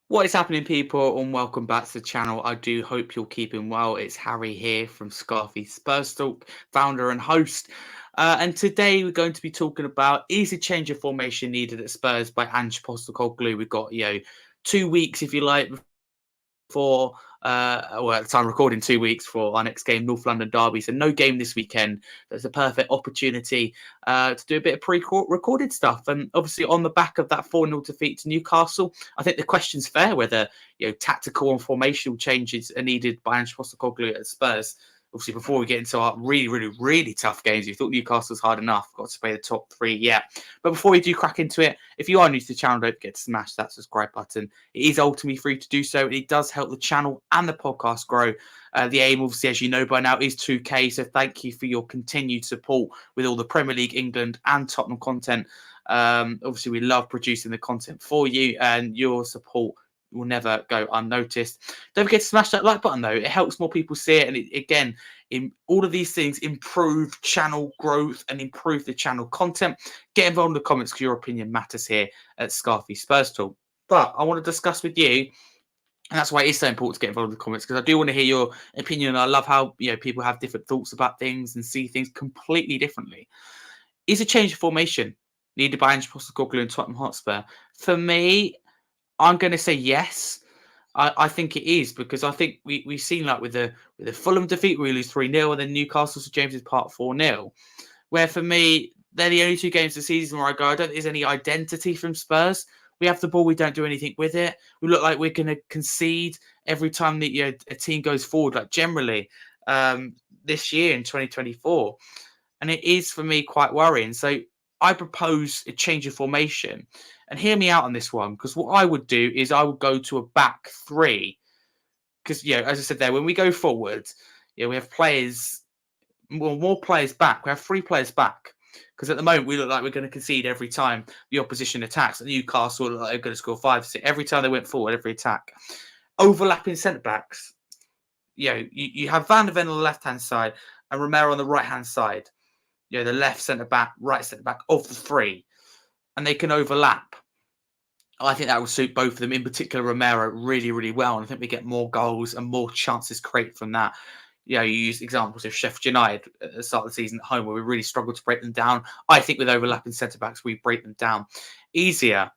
What is happening, people, and welcome back to the channel. I do hope you're keeping well. It's Harry here from Scarfy Spurs Talk, founder and host. And today we're going to be talking about, is a change of formation needed at Spurs by Ange Postecoglou. We've got 2 weeks, if you like, for at the time recording 2 weeks for our next game, North London Derby. So no game this weekend. That's a perfect opportunity to do a bit of pre-recorded stuff. And obviously on the back of that 4-0 defeat to Newcastle, I think the question's fair whether tactical and formational changes are needed by Ange Postecoglou at Spurs. Obviously, before we get into our really, really, really tough games, you thought Newcastle's hard enough. Got to play the top three, yeah. But before we do crack into it, if you are new to the channel, don't forget to smash that subscribe button. It is ultimately free to do so, and it does help the channel and the podcast grow. The aim, obviously, as you know by now, is 2K. So thank you for your continued support with all the Premier League, England, and Tottenham content. Obviously, we love producing the content for you, and your support will never go unnoticed. Don't forget to smash that like button, though. It helps more people see it. And again, in all of these things improve channel growth and improve the channel content. Get involved in the comments because your opinion matters here at Scarfy Spurs Talk. But I want to discuss with you, and that's why it is so important to get involved in the comments, because I do want to hear your opinion. I love how people have different thoughts about things and see things completely differently. Is a change of formation needed by Ange Postecoglou and Tottenham Hotspur? For me, I'm going to say yes. I think it is, because I think we've seen, like with the Fulham defeat, we lose 3-0, and then Newcastle St James's Park 4-0. Where for me, they're the only two games of the season where I go, I don't think there's any identity from Spurs. We have the ball, we don't do anything with it. We look like we're going to concede every time that a team goes forward, like generally this year in 2024. And it is, for me, quite worrying. So I propose a change of formation. And hear me out on this one, because what I would do is I would go to a back three. Because, as I said there, when we go forward, we have players, more players back. We have three players back. Because at the moment, we look like we're going to concede every time the opposition attacks. And Newcastle look like they're going to score 5-6 every time they went forward, every attack. Overlapping centre backs. You have Van der Ven on the left-hand side and Romero on the right-hand side. The left centre back, right centre back of the three. And they can overlap. I think that will suit both of them, in particular Romero, really, really well. And I think we get more goals and more chances created from that. You use examples of Sheffield United at the start of the season at home, where we really struggled to break them down. I think with overlapping centre-backs, we break them down easier.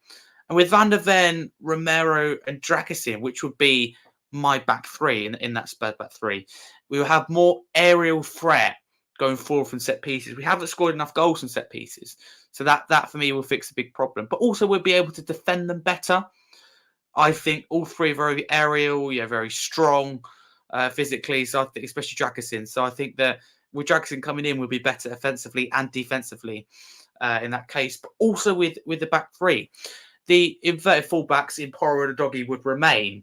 And with Van der Ven, Romero and Dragusin, which would be my back three in that Spurs back three, we will have more aerial threat going forward from set pieces. We haven't scored enough goals from set pieces. So that for me will fix a big problem. But also we'll be able to defend them better. I think all three are very aerial, very strong physically. So I think, especially Dragusin. So I think that with Dragusin coming in, we'll be better offensively and defensively in that case. But also with the back three, the inverted fullbacks in Porro and Doggy would remain.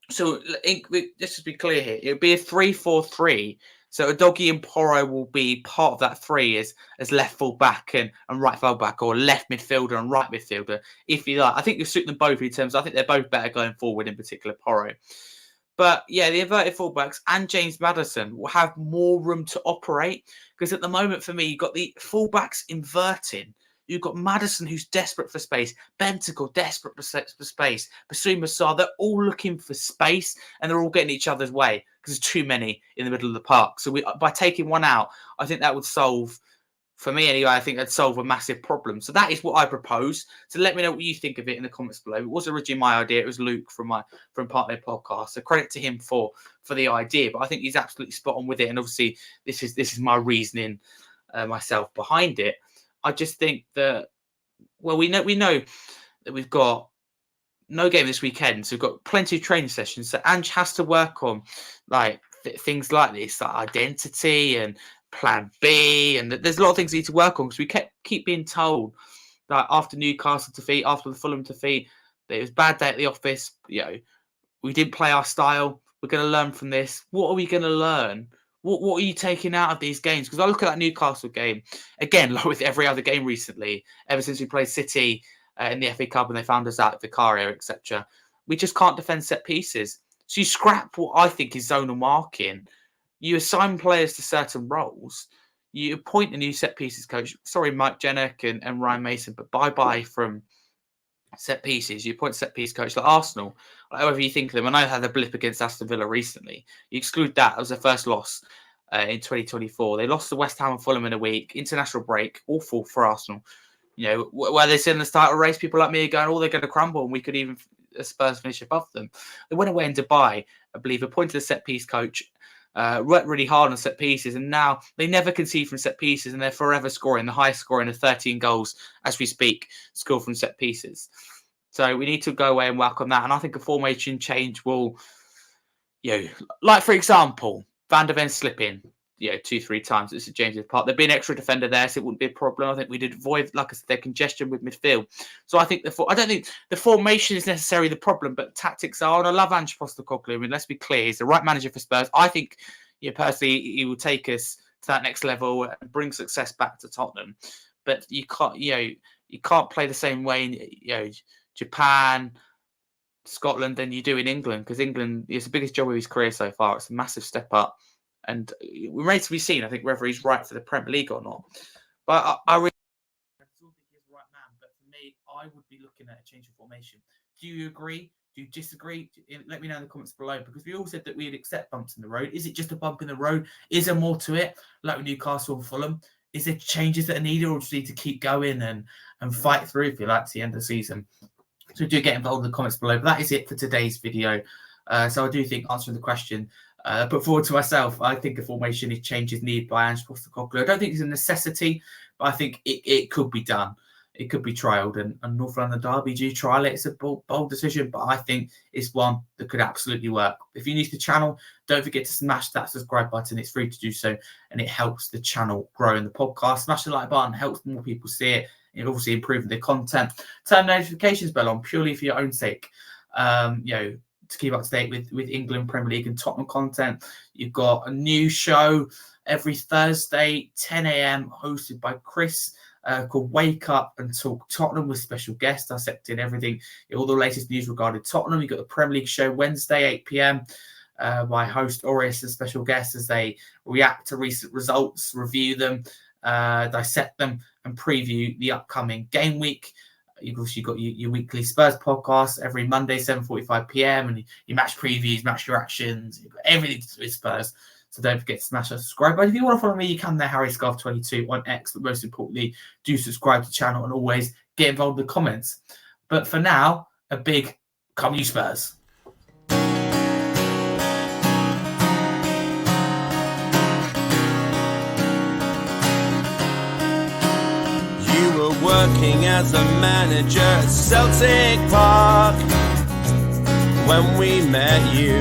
So let's just be clear here. It would be a 3-4-3. So Udogie and Porro will be part of that three as left full back and right full back, or left midfielder and right midfielder, if you like. I think you suit them both in terms. I think they're both better going forward, in particular Porro. But the inverted fullbacks and James Maddison will have more room to operate, because at the moment for me, you've got the fullbacks inverting. You've got Maddison, who's desperate for space. Bentacle, desperate for space. Basuma Sarr, they're all looking for space, and they're all getting each other's way because there's too many in the middle of the park. So by taking one out, I think that would solve, for me anyway, I think that'd solve a massive problem. So that is what I propose. So let me know what you think of it in the comments below. It was originally my idea. It was Luke from Partner Podcast. So credit to him for the idea. But I think he's absolutely spot on with it. And obviously, this is my reasoning myself behind it. I just think that, well, we know that we've got no game this weekend, so we've got plenty of training sessions. So Ange has to work on like things like this, like identity and plan B, and there's a lot of things we need to work on, because we keep being told that after Newcastle defeat, after the Fulham defeat, that it was a bad day at the office. We didn't play our style. We're going to learn from this. What are we going to learn? What are you taking out of these games? Because I look at that Newcastle game, again, like with every other game recently, ever since we played City in the FA Cup and they found us out at Vicario, etc. We just can't defend set pieces. So you scrap what I think is zonal marking. You assign players to certain roles. You appoint a new set pieces coach. Sorry, Mike Jennick and Ryan Mason, but bye-bye from set pieces. You appoint set piece coach like Arsenal, however you think of them. I know they had a blip against Aston Villa recently. You exclude that, it was their first loss in 2024. They lost to West Ham and Fulham in a week. International break, awful for Arsenal. You know, where they're in the title race, people like me are going, oh, they're going to crumble, and we could even Spurs finish above them. They went away in Dubai, I believe, appointed a set piece coach, worked really hard on set pieces, and now they never concede from set pieces, and they're forever scoring the highest scoring of 13 goals as we speak, scored from set pieces. So we need to go away and work on that. And I think a formation change will, like for example, Van der Ven slip in, 2-3 times. It's a James's part. There'd be an extra defender there, so it wouldn't be a problem. I think we'd avoid, like I said, their congestion with midfield. So I think I don't think the formation is necessarily the problem, but tactics are. And I love Ange Postecoglou. I mean, let's be clear, he's the right manager for Spurs. I think, personally, he will take us to that next level and bring success back to Tottenham. But you can't play the same way in Japan, Scotland than you do in England, because England is the biggest job of his career so far. It's a massive step up. And we're ready to be seen, I think, whether he's right for the Premier League or not. But I really still think he's the right man. But for me, I would be looking at a change of formation. Do you agree? Do you disagree? Let me know in the comments below, because we all said that we'd accept bumps in the road. Is it just a bump in the road? Is there more to it, like with Newcastle and Fulham? Is there changes that are needed, or just need to keep going and fight through, if you like, to the end of the season? So do get involved in the comments below. But that is it for today's video. So I do think answering the question, put forward to myself, I think a formation changes needed by Ange Postecoglou. I don't think it's a necessity, but I think it could be done. It could be trialled, and North London Derby do trial it. It's a bold decision, but I think it's one that could absolutely work. If you're new to the channel, don't forget to smash that subscribe button. It's free to do so, and it helps the channel grow in the podcast. Smash the like button, helps more people see it. It obviously improving the content. Turn the notifications bell on purely for your own sake. To keep up to date with England, Premier League, and Tottenham content. You've got a new show every Thursday, 10 a.m, hosted by Chris, called Wake Up and Talk Tottenham, with special guests dissecting everything, all the latest news regarding Tottenham. You've got the Premier League show Wednesday, 8 p.m. My host Aureus and special guests as they react to recent results, review them, dissect them, and preview the upcoming game week. You've also got your weekly Spurs podcast every Monday, 7:45 p.m. and your match previews, match reactions. You've got everything to do with Spurs. So don't forget to smash that subscribe button. If you want to follow me, you can there, HarryScarf22 on X. But most importantly, do subscribe to the channel and always get involved in the comments. But for now, a big come you Spurs. Working as a manager at Celtic Park when we met you.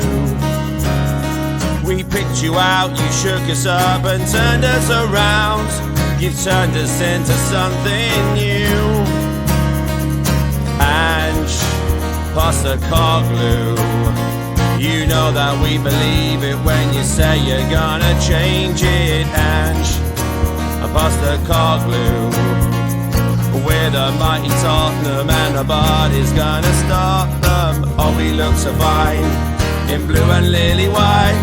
We picked you out, you shook us up and turned us around. You've turned us into something new. Ange Postecoglou, you know that we believe it when you say you're gonna change it. Ange Postecoglou, we're the mighty Tottenham and nobody's gonna stop them. Oh, we look so fine in blue and lily white.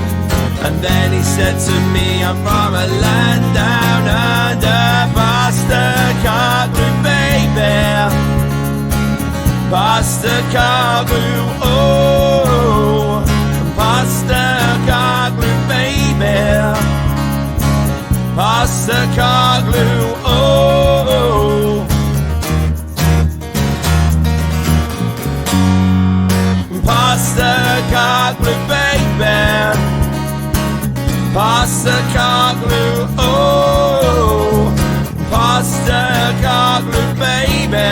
And then he said to me, I'm from a land down under. Postecoglou, baby. Postecoglou, oh. Postecoglou, baby. Postecoglou, oh. Postecoglou, baby. Postecoglou, oh. Postecoglou, baby.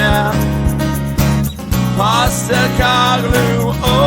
Postecoglou, oh.